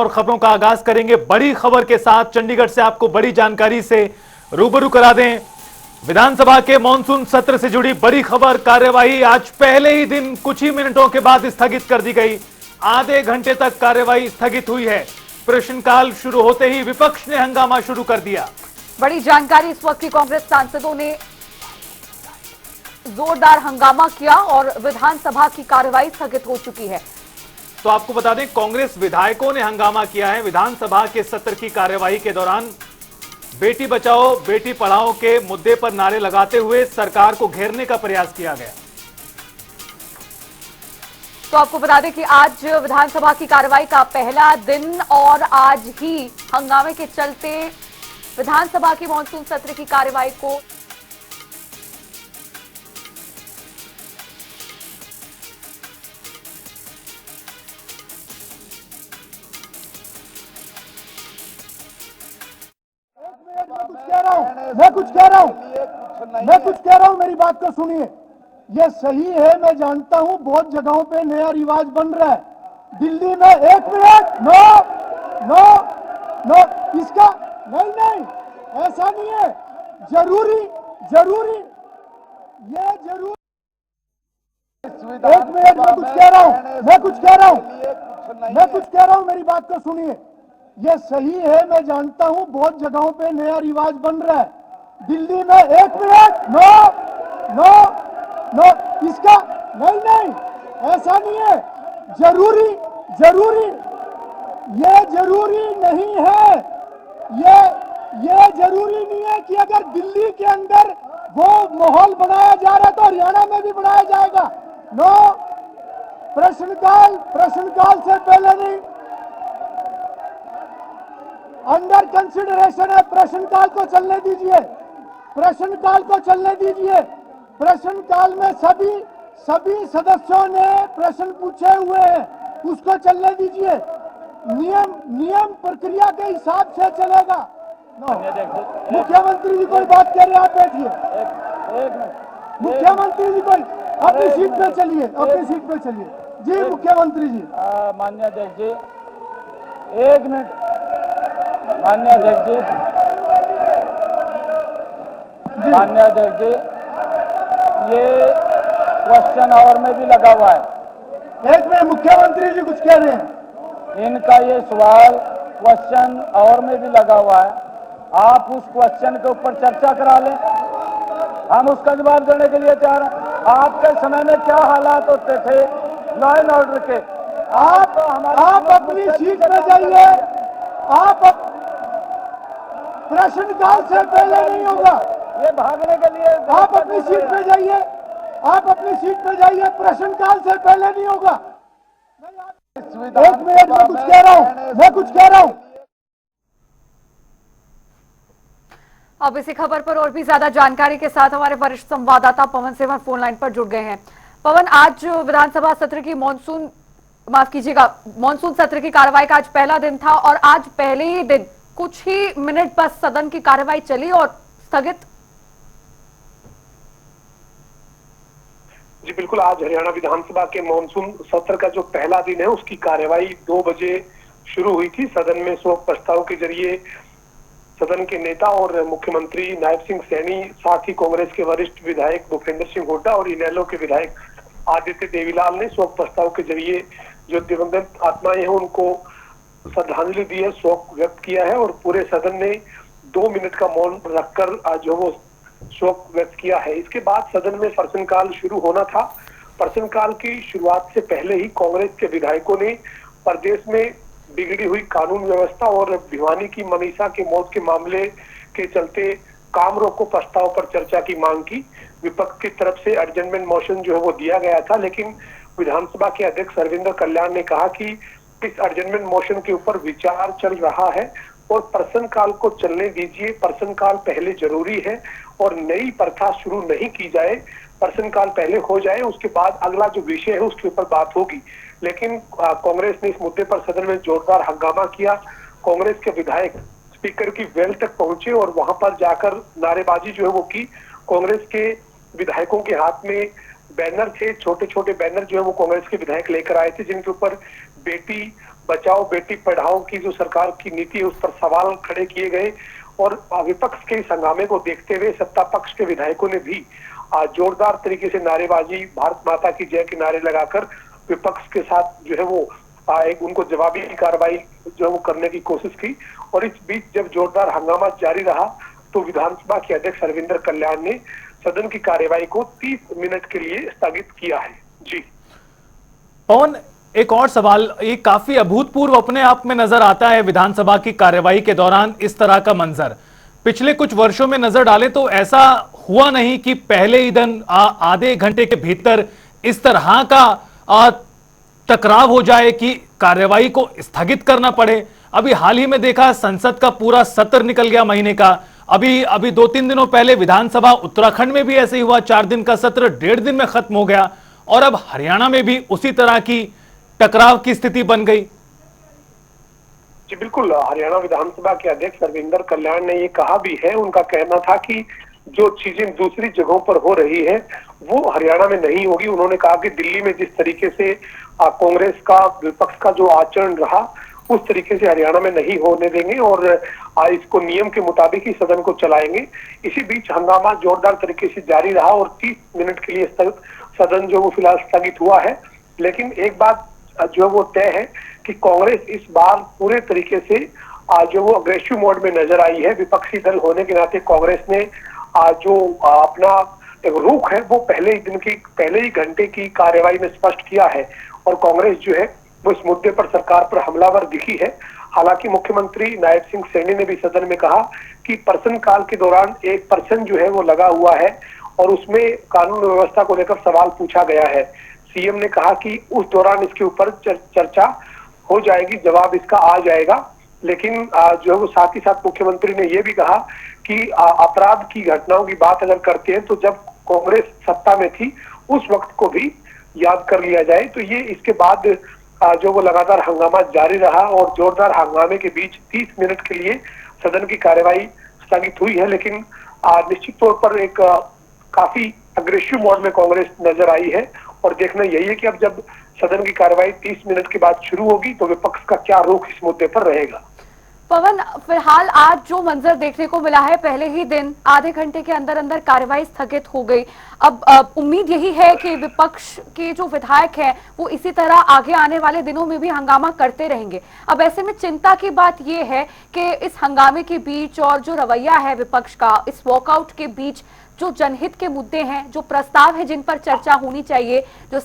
और खबरों का आगाज करेंगे बड़ी खबर के साथ। चंडीगढ़ से आपको बड़ी जानकारी से रूबरू करा दें। विधानसभा के मॉनसून सत्र से जुड़ी बड़ी खबर। कार्यवाही आज पहले ही दिन कुछ ही मिनटों के बाद स्थगित कर दी गई। आधे घंटे तक कार्यवाही स्थगित हुई है। प्रश्नकाल शुरू होते ही विपक्ष ने हंगामा शुरू कर दिया। बड़ी जानकारी इस वक्त की। कांग्रेस सांसदों ने जोरदार हंगामा किया और विधानसभा की कार्यवाही स्थगित हो चुकी है। तो आपको बता दें, कांग्रेस विधायकों ने हंगामा किया है। विधानसभा के सत्र की कार्यवाही के दौरान बेटी बचाओ बेटी पढ़ाओ के मुद्दे पर नारे लगाते हुए सरकार को घेरने का प्रयास किया गया। तो आपको बता दें कि आज विधानसभा की कार्यवाही का पहला दिन और आज ही हंगामे के चलते विधानसभा की मॉनसून सत्र की कार्यवाही को मैं कुछ कह रहा हूं, मेरी बात को सुनिए। ये सही है, मैं जानता हूं बहुत जगहों पे नया रिवाज बन रहा है। दिल्ली में 1 मिनट, नो, इसका नहीं, ऐसा नहीं है। जरूरी ये जरूर 1 मिनट, मैं कुछ कह रहा हूं, मेरी बात को सुनिए। ये सही है, मैं जानता हूं बहुत जगहों पे नया रिवाज बन रहा है। दिल्ली में 1 मिनट, नो, इसका नहीं, ऐसा नहीं है। जरूरी ये जरूरी नहीं है। ये जरूरी नहीं है कि अगर दिल्ली के अंदर वो माहौल बनाया जा रहा है तो हरियाणा में भी बनाया जाएगा। नो, प्रश्नकाल से पहले नहीं, अंडर कंसिडरेशन है। प्रश्नकाल को चलने दीजिए। प्रश्नकाल में सभी सदस्यों ने प्रश्न पूछे हुए हैं, उसको चलने दीजिए। नियम प्रक्रिया के हिसाब से चलेगा। मुख्यमंत्री जी कोई बात कर रहे हैं, आप बैठिए। मुख्यमंत्री जी कोई अपनी सीट पे चलिए। जी मुख्यमंत्री जी। माननीय अध्यक्ष जी, 1 मिनट। माननीय अध्यक्ष जी, ये क्वेश्चन आवर में भी लगा हुआ है। 1 मिनट, मुख्यमंत्री जी कुछ कह रहे हैं। इनका ये सवाल क्वेश्चन आवर में भी लगा हुआ है। आप उस क्वेश्चन के ऊपर चर्चा करा लें, हम उसका जवाब देने के लिए तैयार हैं। आपके समय में क्या हालात होते थे लॉ एंड ऑर्डर के? आप अपनी सीट पे जाइए। प्रश्नकाल से पहले नहीं होगा। ये भागने के लिए आप अपनी सीट पे जाइए। प्रश्नकाल से पहले नहीं होगा। 1 मिनट, मैं कुछ कह रहा हूं। अब इसी खबर पर और भी ज्यादा जानकारी के साथ हमारे वरिष्ठ संवाददाता पवन सेवन फोन लाइन पर जुड़ गए हैं। पवन, आज विधानसभा सत्र की मॉनसून सत्र की कार्यवाही का आज पहला दिन था और आज पहले ही दिन कुछ ही मिनट बस सदन की कार्यवाही चली और स्थगित। जी बिल्कुल, आज हरियाणा विधानसभा के मॉनसून सत्र का जो पहला दिन है उसकी कार्यवाही 2 बजे शुरू हुई थी। सदन में शोक प्रस्ताव के जरिए सदन के नेता और मुख्यमंत्री नायब सिंह सैनी, साथ ही कांग्रेस के वरिष्ठ विधायक भूपेंद्र सिंह हुड्डा और इनेलो के विधायक आदित्य देवीलाल ने शोक प्रस्ताव के जरिए जो दिवंगत आत्माएं हैं उनको श्रद्धांजलि दी है, शोक व्यक्त किया है। और पूरे सदन ने 2 मिनट का मौन रखकर आज जो वो शोक व्यक्त किया है। इसके बाद सदन में प्रश्नकाल शुरू होना था। प्रश्नकाल की शुरुआत से पहले ही कांग्रेस के विधायकों ने प्रदेश में बिगड़ी हुई कानून व्यवस्था और भिवानी की मनीषा के मौत के मामले के चलते काम रोको प्रस्ताव पर चर्चा की मांग की। विपक्ष की तरफ से एडजमेंट मोशन जो है वो दिया गया था, लेकिन विधानसभा के अध्यक्ष रविंद्र कल्याण ने कहा कि इस एडजमेंट मोशन के ऊपर विचार चल रहा है और प्रश्नकाल को चलने दीजिए। प्रश्नकाल पहले जरूरी है और नई प्रथा शुरू नहीं की जाए। प्रश्नकाल पहले हो जाए, उसके बाद अगला जो विषय है उसके ऊपर बात होगी। लेकिन कांग्रेस ने इस मुद्दे पर सदन में जोरदार हंगामा किया। कांग्रेस के विधायक स्पीकर की वेल तक पहुंचे और वहां पर जाकर नारेबाजी जो है वो की। कांग्रेस के विधायकों के हाथ में बैनर थे, छोटे छोटे बैनर जो है वो कांग्रेस के विधायक लेकर आए थे, जिनके ऊपर बेटी बचाओ बेटी पढ़ाओ की जो सरकार की नीति है उस पर सवाल खड़े किए गए और विपक्ष के इस हंगामे को देखते हुए सत्ता पक्ष के विधायकों ने भी जोरदार तरीके से नारेबाजी, भारत माता की जय के नारे लगाकर विपक्ष के साथ जो है वो एक उनको जवाबी कार्रवाई जो है वो करने की कोशिश की। और इस बीच जब जोरदार हंगामा जारी रहा तो विधानसभा के अध्यक्ष रविंद्र कल्याण ने सदन की कार्यवाही को 30 मिनट के लिए स्थगित किया है। जी पवन, एक और सवाल, ये काफी अभूतपूर्व अपने आप में नजर आता है विधानसभा की कार्यवाही के दौरान इस तरह का मंजर। पिछले कुछ वर्षों में नजर डाले तो ऐसा हुआ नहीं कि पहले ही दिन आधे घंटे के भीतर इस तरह का टकराव हो जाए कि कार्यवाही को स्थगित करना पड़े। अभी हाल ही में देखा संसद का पूरा सत्र निकल गया महीने का। अभी 2-3 दिनों पहले विधानसभा उत्तराखंड में भी ऐसे ही हुआ, 4 दिन का सत्र 1.5 दिन में खत्म हो गया और अब हरियाणा में भी उसी तरह की टकराव की स्थिति बन गई। जी बिल्कुल, हरियाणा विधानसभा के अध्यक्ष रविंद्र कल्याण ने ये कहा भी है, उनका कहना था कि जो चीजें दूसरी जगहों पर हो रही है वो हरियाणा में नहीं होगी। उन्होंने कहा कि दिल्ली में जिस तरीके से कांग्रेस का विपक्ष का जो आचरण रहा उस तरीके से हरियाणा में नहीं होने देंगे और इसको नियम के मुताबिक ही सदन को चलाएंगे। इसी बीच हंगामा जोरदार तरीके से जारी रहा और 30 मिनट के लिए सदन जो वो फिलहाल स्थगित हुआ है। लेकिन एक बात जो वो तय है कि कांग्रेस इस बार पूरे तरीके से जो वो अग्रेसिव मोड में नजर आई है। विपक्षी दल होने के नाते कांग्रेस ने जो अपना एक रुख है वो पहले ही घंटे की कार्यवाही में स्पष्ट किया है और कांग्रेस जो है वो इस मुद्दे पर सरकार पर हमलावर दिखी है। हालांकि मुख्यमंत्री नायब सिंह सैनी ने भी सदन में कहा कि प्रश्नकाल के दौरान एक प्रश्न जो है वो लगा हुआ है और उसमें कानून व्यवस्था को लेकर सवाल पूछा गया है। सीएम ने कहा कि उस दौरान इसके ऊपर चर्चा हो जाएगी, जवाब इसका आ जाएगा। लेकिन जो है वो साथ ही साथ मुख्यमंत्री ने यह भी कहा कि अपराध की घटनाओं की बात अगर करते हैं तो जब कांग्रेस सत्ता में थी उस वक्त को भी याद कर लिया जाए। तो ये इसके बाद जो वो लगातार हंगामा जारी रहा और जोरदार हंगामे के बीच 30 मिनट के लिए सदन की कार्यवाही स्थगित हुई है। लेकिन निश्चित तौर पर एक काफी अग्रेसिव मोड में कांग्रेस नजर आई है और देखना यही है कि अब जब सदन की कार्यवाही 30 मिनट के बाद शुरू होगी तो विपक्ष का क्या रुख इस मुद्दे पर रहेगा। पवन, फिलहाल आज जो मंजर देखने को मिला है, पहले ही दिन आधे घंटे के अंदर अंदर कार्यवाही स्थगित हो गई। अब उम्मीद यही है कि विपक्ष के जो विधायक हैं वो इसी तरह आगे आने वाले दिनों में भी हंगामा करते रहेंगे। अब ऐसे में चिंता की बात यह है कि इस हंगामे के बीच और जो रवैया है विपक्ष का, इस वॉकआउट के बीच जो जनहित के मुद्दे हैं, जो प्रस्ताव है जिन पर चर्चा होनी चाहिए, जो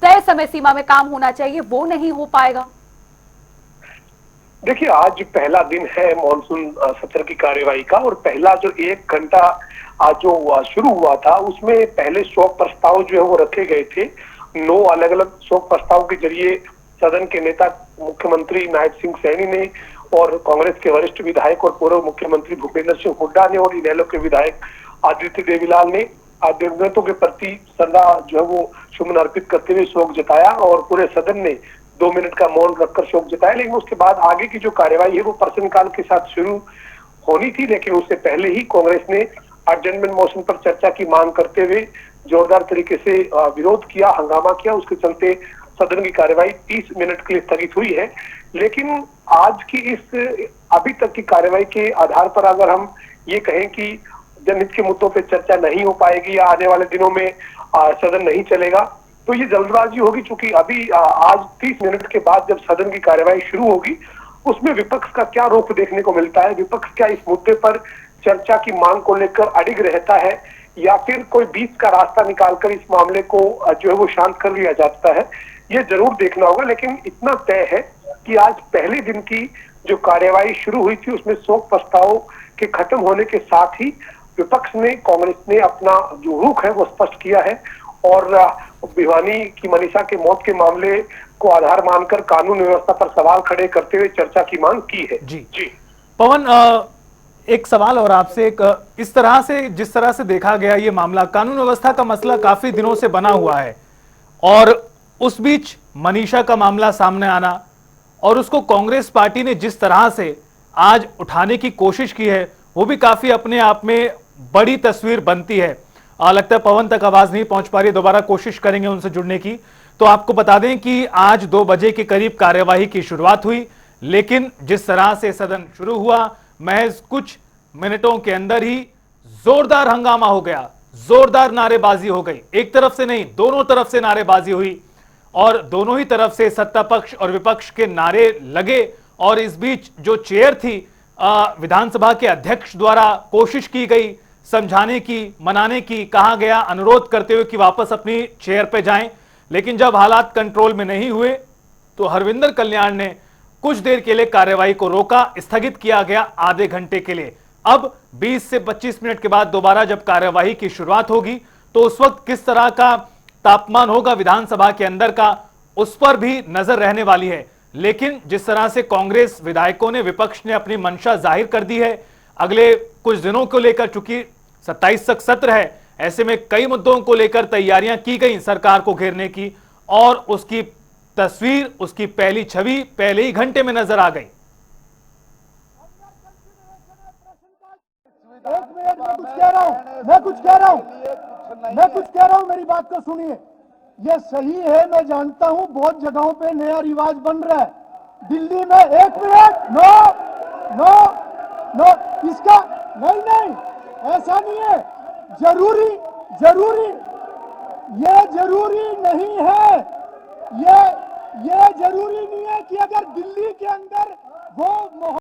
तय समय सीमा में काम होना चाहिए, वो नहीं हो पाएगा। देखिए, आज पहला दिन है मॉनसून सत्र की कार्यवाही का और पहला जो 1 घंटा आज जो शुरू हुआ था उसमें पहले शोक प्रस्ताव जो है वो रखे गए थे। 9 अलग अलग शोक प्रस्ताव के जरिए सदन के नेता मुख्यमंत्री नायब सिंह सैनी ने और कांग्रेस के वरिष्ठ विधायक और पूर्व मुख्यमंत्री भूपेंद्र सिंह हुड्डा ने और इनेलो के विधायक आदित्य देवीलाल ने दिवंगतों के प्रति श्रद्धा जो है वो सुमन अर्पित करते हुए शोक जताया और पूरे सदन ने 2 मिनट का मौन रखकर शोक जताया। लेकिन उसके बाद आगे की जो कार्यवाही है वो प्रश्नकाल के साथ शुरू होनी थी, लेकिन उससे पहले ही कांग्रेस ने एडजर्नमेंट मोशन पर चर्चा की मांग करते हुए जोरदार तरीके से विरोध किया, हंगामा किया। उसके चलते सदन की कार्यवाही 30 मिनट के लिए स्थगित हुई है। लेकिन आज की इस अभी तक की कार्यवाही के आधार पर अगर हम ये कहें कि जनहित के मुद्दों पर चर्चा नहीं हो पाएगी या आने वाले दिनों में सदन नहीं चलेगा तो ये जल्दबाजी होगी। चूंकि अभी आज 30 मिनट के बाद जब सदन की कार्यवाही शुरू होगी उसमें विपक्ष का क्या रुख देखने को मिलता है, विपक्ष क्या इस मुद्दे पर चर्चा की मांग को लेकर अडिग रहता है या फिर कोई बीच का रास्ता निकालकर इस मामले को जो है वो शांत कर लिया जाता है, ये जरूर देखना होगा। लेकिन इतना तय है कि आज पहले दिन की जो कार्यवाही शुरू हुई थी उसमें शोक प्रस्ताव के खत्म होने के साथ ही विपक्ष ने, कांग्रेस ने अपना जो रुख है वो स्पष्ट किया है और भिवानी की मनीषा के मौत के मामले को आधार मानकर कानून व्यवस्था पर सवाल खड़े करते हुए चर्चा की मांग की है। जी पवन, एक सवाल और आपसे, इस तरह से जिस तरह से देखा गया ये मामला, कानून व्यवस्था का मसला काफी दिनों से बना हुआ है और उस बीच मनीषा का मामला सामने आना और उसको कांग्रेस पार्टी ने जिस तरह से आज उठाने की कोशिश की है वो भी काफी अपने आप में बड़ी तस्वीर बनती है। लगता है पवन तक आवाज नहीं पहुंच पा रही, दोबारा कोशिश करेंगे उनसे जुड़ने की। तो तो आपको बता दें कि आज 2 बजे के करीब कार्यवाही की शुरुआत हुई, लेकिन जिस तरह से सदन शुरू हुआ, महज कुछ मिनटों के अंदर ही जोरदार हंगामा हो गया, जोरदार नारेबाजी हो गई। एक तरफ से नहीं, दोनों तरफ से नारेबाजी हुई और दोनों ही तरफ से सत्ता पक्ष और विपक्ष के नारे लगे। और इस बीच जो चेयर थी, विधानसभा के अध्यक्ष द्वारा कोशिश की गई समझाने की, मनाने की, कहा गया, अनुरोध करते हुए कि वापस अपनी चेयर पे जाएं, लेकिन जब हालात कंट्रोल में नहीं हुए तो हरविंदर कल्याण ने कुछ देर के लिए कार्यवाही को रोका, स्थगित किया गया आधे घंटे के लिए। अब 20 से 25 मिनट के बाद दोबारा जब कार्यवाही की शुरुआत होगी तो उस वक्त किस तरह का तापमान होगा विधानसभा के अंदर का, उस पर भी नजर रहने वाली है। लेकिन जिस तरह से कांग्रेस विधायकों ने, विपक्ष ने अपनी मंशा जाहिर कर दी है अगले कुछ दिनों को लेकर, चूंकि 27 तक सत्र है, ऐसे में कई मुद्दों को लेकर तैयारियां की गई सरकार को घेरने की, और उसकी तस्वीर, उसकी पहली छवि पहले ही घंटे में नजर आ गई। एक मिनट, मैं कुछ कह रहा हूं, मेरी बात को सुनिए। ये सही है, मैं जानता हूं बहुत जगहों पे नया रिवाज बन रहा है। दिल्ली में, एक मिनट, नो, इसका नहीं, ऐसा नहीं है। जरूरी ये जरूरी नहीं है, ये जरूरी नहीं है कि अगर दिल्ली के अंदर वो